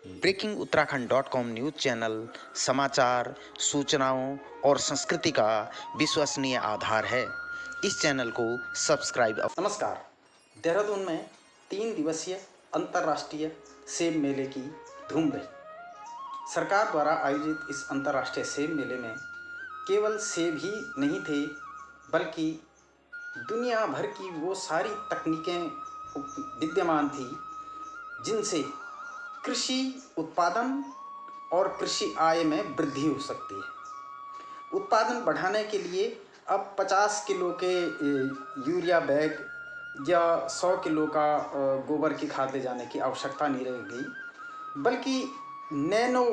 Breaking Uttarakhand .com news channel समाचार, सूचनाओं और संस्कृति का विश्वसनीय आधार है। इस चैनल को सब्सक्राइब। नमस्कार। देहरादून में 3 दिवसीय अंतर्राष्ट्रीय सेब मेले की धूम रही। सरकार द्वारा आयोजित इस अंतर्राष्ट्रीय सेब मेले में केवल सेब ही नहीं थे, बल्कि दुनिया भर की वो सारी तकनीकें विद्यमान थी जिनसे कृषि उत्पादन और कृषि आय में वृद्धि हो सकती है। उत्पादन बढ़ाने के लिए अब 50 किलो के यूरिया बैग या 100 किलो का गोबर की खाद ले जाने की आवश्यकता नहीं रह गई, बल्कि नैनो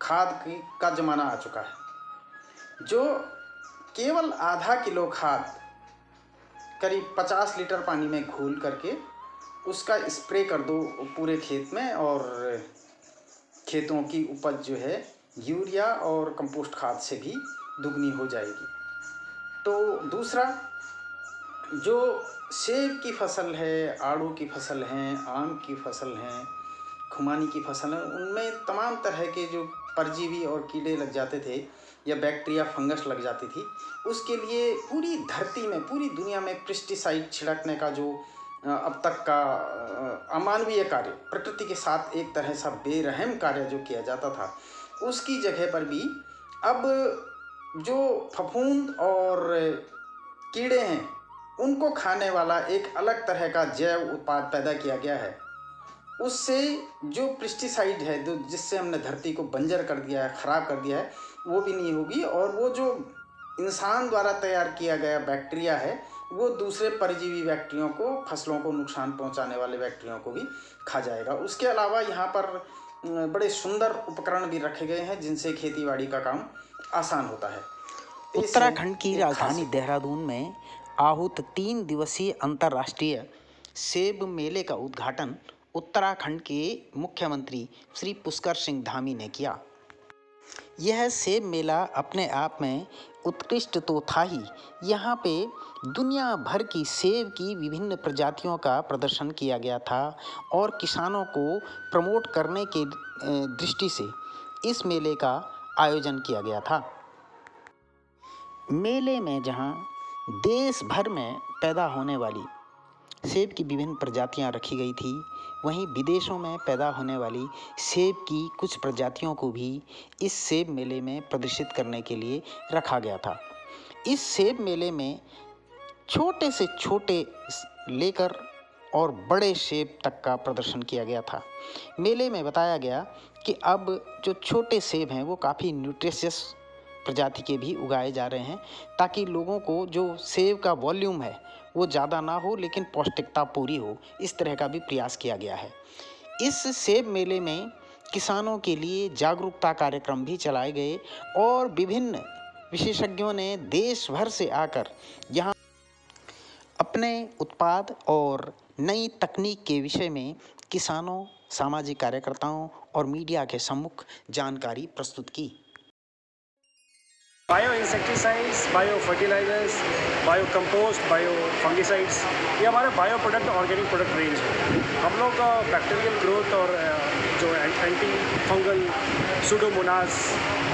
खाद का ज़माना आ चुका है, जो केवल आधा किलो खाद करीब 50 लीटर पानी में घोल करके उसका स्प्रे कर दो पूरे खेत में, और खेतों की उपज जो है यूरिया और कंपोस्ट खाद से भी दुगनी हो जाएगी। तो दूसरा, जो सेब की फसल है, आड़ू की फसल हैं, आम की फसल हैं, खुमानी की फसल है, उनमें तमाम तरह के जो परजीवी और कीड़े लग जाते थे या बैक्टीरिया फंगस लग जाती थी, उसके लिए पूरी धरती में, पूरी दुनिया में पेस्टिसाइड छिड़कने का जो अब तक का अमानवीय कार्य, प्रकृति के साथ एक तरह सा बेरहम कार्य जो किया जाता था, उसकी जगह पर भी अब जो फफूंद और कीड़े हैं उनको खाने वाला एक अलग तरह का जैव उत्पाद पैदा किया गया है। उससे जो पेस्टिसाइड है, जो जिससे हमने धरती को बंजर कर दिया है, ख़राब कर दिया है, वो भी नहीं होगी, और वो जो इंसान द्वारा तैयार किया गया बैक्टीरिया है वो दूसरे परजीवी बैक्टीरियों को, फसलों को नुकसान पहुंचाने वाले बैक्टीरियों को भी खा जाएगा। उसके अलावा यहाँ पर बड़े सुंदर उपकरण भी रखे गए हैं जिनसे खेतीबाड़ी का काम आसान होता है। उत्तराखंड की राजधानी देहरादून में आहूत 3 दिवसीय अंतर्राष्ट्रीय सेब मेले का उद्घाटन उत्तराखंड के मुख्यमंत्री श्री पुष्कर सिंह धामी ने किया। यह सेब मेला अपने आप में उत्कृष्ट तो था ही, यहाँ पे दुनिया भर की सेब की विभिन्न प्रजातियों का प्रदर्शन किया गया था और किसानों को प्रमोट करने के दृष्टि से इस मेले का आयोजन किया गया था। मेले में जहाँ देश भर में पैदा होने वाली सेब की विभिन्न प्रजातियां रखी गई थी, वहीं विदेशों में पैदा होने वाली सेब की कुछ प्रजातियों को भी इस सेब मेले में प्रदर्शित करने के लिए रखा गया था। इस सेब मेले में छोटे से छोटे लेकर और बड़े सेब तक का प्रदर्शन किया गया था। मेले में बताया गया कि अब जो छोटे सेब हैं वो काफ़ी न्यूट्रिशियस प्रजाति के भी उगाए जा रहे हैं, ताकि लोगों को जो सेब का वॉल्यूम है वो ज़्यादा ना हो लेकिन पौष्टिकता पूरी हो, इस तरह का भी प्रयास किया गया है। इस सेब मेले में किसानों के लिए जागरूकता कार्यक्रम भी चलाए गए और विभिन्न विशेषज्ञों ने देश भर से आकर यहाँ अपने उत्पाद और नई तकनीक के विषय में किसानों, सामाजिक कार्यकर्ताओं और मीडिया के सम्मुख जानकारी प्रस्तुत की। Bio insecticides, bio fertilisers, bio compost, bio fungicides, ये हमारे bio product, organic product range है। हम लोग बैक्टीरियल ग्रोथ और जो एंटी फंगल सूडोमोनास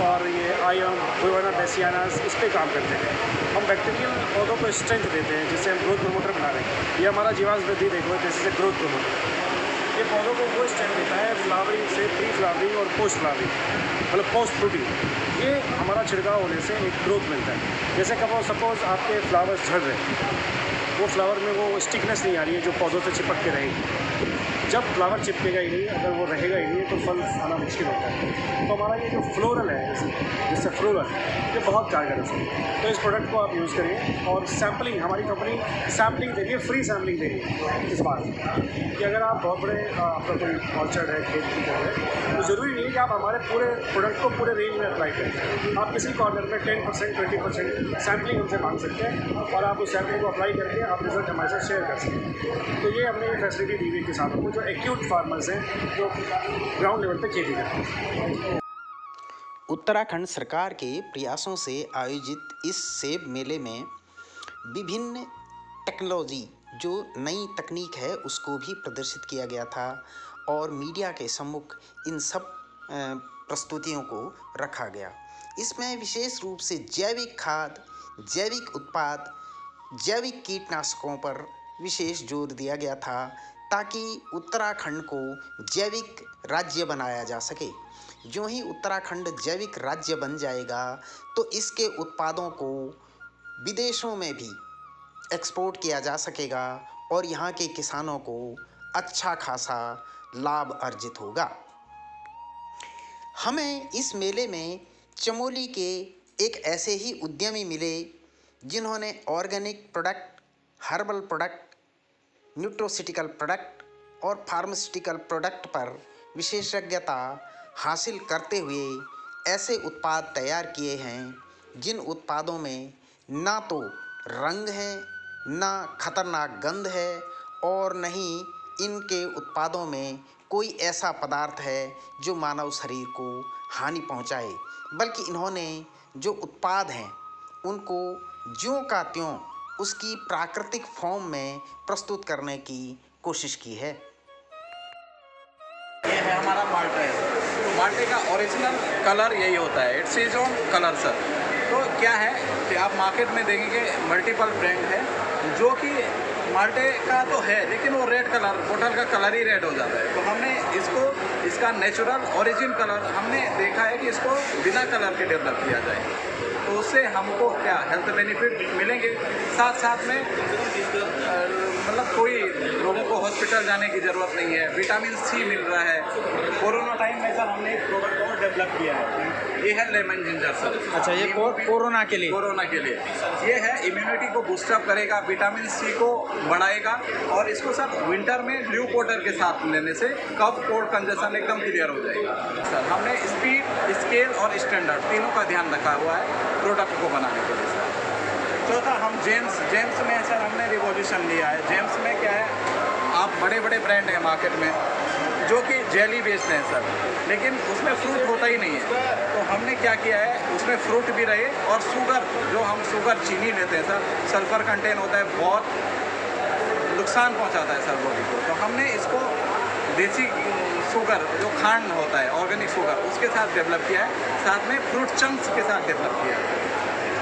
और ये आयम गुइवाना बेसियानास, इस पे काम करते हैं। हम बैक्टीरियल पौधों को स्ट्रेंथ देते हैं, जिससे हम ग्रोथ प्रमोटर बना रहे हैं। ये हमारा जीवाश्म वृद्धि देखो, जैसे से ग्रोथ प्रमोटर, ये पौधों को वो स्ट्रेंथ देता है फ्लावरिंग से प्री फ्लावरिंग और पोस्ट फ्लावरिंग, मतलब पोस्ट फ्रूटिंग। ये हमारा छिड़काव होने से एक ग्रोथ मिलता है। जैसे कब सपोज आपके फ्लावर्स झड़ रहे हैं, वो फ्लावर में वो स्टिकनेस नहीं आ रही है जो पौधों से चिपक के रहेगी। जब फ्लावर चिपकेगा ही नहीं, अगर वो रहेगा ही नहीं, तो फल आना मुश्किल होता है। तो हमारा ये जो फ्लोरल है, जैसे फ्लोरल, ये बहुत कारगर है। तो इस प्रोडक्ट को आप यूज़ करिए। और सैम्पलिंग, हमारी कंपनी सैम्पलिंग दे रही है, फ्री सैम्पलिंग दे रही है इस बार कि अगर आप बहुत बड़े आपका कोई ऑर्चर्ड है, खेत की जगह, तो ज़रूरी नहीं है कि आप हमारे पूरे प्रोडक्ट को पूरे रेंज में अप्लाई करें। आप किसी कॉर्नर में 10%, 20% सैम्पलिंग हमसे मांग सकते हैं और आप उस सैम्पलिंग को अप्लाई करके आप रिजल्ट हमारे साथ शेयर कर सकते हैं। तो ये हमने ये फैसिलिटी दी हुई किसानों को, जो एक्यूट फार्मर्स हैं, जो ग्राउंड लेवल पे खेती करते हैं। उत्तराखंड सरकार के प्रयासों से आयोजित इस सेब मेले में विभिन्न टेक्नोलॉजी, जो नई तकनीक है, उसको भी प्रदर्शित किया गया था और मीडिया के सम्मुख इन सब प्रस्तुतियों को रखा गया। इसमें विशेष रूप से जैविक खाद, जैविक उत्पाद, जैविक कीटनाशकों पर विशेष जोर दिया गया था ताकि उत्तराखंड को जैविक राज्य बनाया जा सके। जो ही उत्तराखंड जैविक राज्य बन जाएगा तो इसके उत्पादों को विदेशों में भी एक्सपोर्ट किया जा सकेगा और यहाँ के किसानों को अच्छा खासा लाभ अर्जित होगा। हमें इस मेले में चमोली के एक ऐसे ही उद्यमी मिले जिन्होंने organic product, herbal product, nutraceutical product और फार्मास्यूटिकल प्रोडक्ट पर विशेषज्ञता हासिल करते हुए ऐसे उत्पाद तैयार किए हैं जिन उत्पादों में ना तो रंग है, ना खतरनाक गंध है और न ही इनके उत्पादों में कोई ऐसा पदार्थ है जो मानव शरीर को हानि पहुंचाए, बल्कि इन्होंने जो उत्पाद हैं उनको ज्यों का त्यों उसकी प्राकृतिक फॉर्म में प्रस्तुत करने की कोशिश की है। ये है हमारा माल्टे। तो माल्टे का ओरिजिनल कलर यही होता है, it's is on colour sir. तो क्या है कि आप मार्केट में देखेंगे मल्टीपल ब्रांड है जो कि माल्टे का तो है लेकिन वो रेड कलर, बोतल का कलर ही रेड हो जाता है। तो हमने इसका नेचुरल ओरिजिन कलर हमने देखा है कि इसको बिना कलर के डेवलप किया जाए, तो उससे हमको क्या हेल्थ बेनिफिट मिलेंगे, साथ साथ में मतलब कोई लोगों को हॉस्पिटल जाने की ज़रूरत नहीं है, विटामिन सी मिल रहा है। कोरोना टाइम में सर हमने एक प्रोडक्ट और डेवलप किया है, ये है लेमन जिंजर सर। अच्छा, ये कोरोना के लिए? कोरोना के लिए ये है, इम्यूनिटी को बूस्टअप करेगा, विटामिन सी को बढ़ाएगा और इसको सर विंटर में ड्यू पाउडर के साथ लेने से कफ, कोल्ड, कंजेशन एकदम क्लियर हो जाएगा। सर हमने स्पीड, स्केल और स्टैंडर्ड तीनों का ध्यान रखा हुआ है प्रोडक्ट को बनाने के लिए सर। चौथा हम जेम्स में सर हमने रिवॉल्यूशन लिया है। जेम्स में क्या है, आप बड़े बड़े ब्रांड हैं मार्केट में जो कि जेली बेचते हैं सर, लेकिन उसमें फ्रूट होता ही नहीं है। तो हमने क्या किया है, उसमें फ्रूट भी रहे और शुगर, जो हम शुगर चीनी लेते हैं सर, सल्फर कंटेन होता है, बहुत नुकसान पहुंचाता है सर बॉडी को। तो हमने इसको देसी शुगर जो खांड होता है, ऑर्गेनिक शुगर, उसके साथ डेवलप किया है, साथ में फ्रूट चंक्स के साथ डेवलप किया है।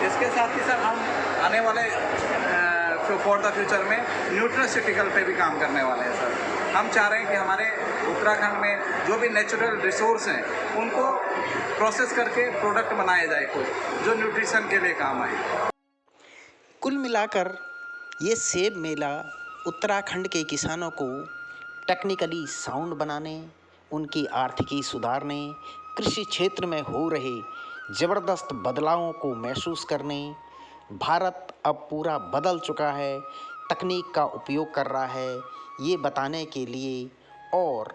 इसके साथ ही सर हम आने वाले फॉर द फ्यूचर में न्यूट्रोसिटिकल पे भी काम करने वाले हैं सर। हम चाह रहे हैं कि हमारे उत्तराखंड में जो भी नेचुरल रिसोर्स हैं उनको प्रोसेस करके प्रोडक्ट बनाए जाए कुछ जो न्यूट्रिशन के लिए काम आए। कुल मिलाकर ये सेब मेला उत्तराखंड के किसानों को टेक्निकली साउंड बनाने, उनकी आर्थिकी सुधारने, कृषि क्षेत्र में हो रहे ज़बरदस्त बदलावों को महसूस करने, भारत अब पूरा बदल चुका है, तकनीक का उपयोग कर रहा है, ये बताने के लिए और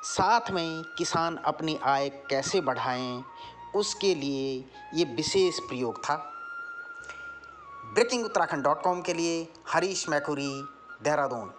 साथ में किसान अपनी आय कैसे बढ़ाएं उसके लिए ये विशेष प्रयोग था। breakinguttarakhand.com के लिए हरीश मैकुरी, देहरादून।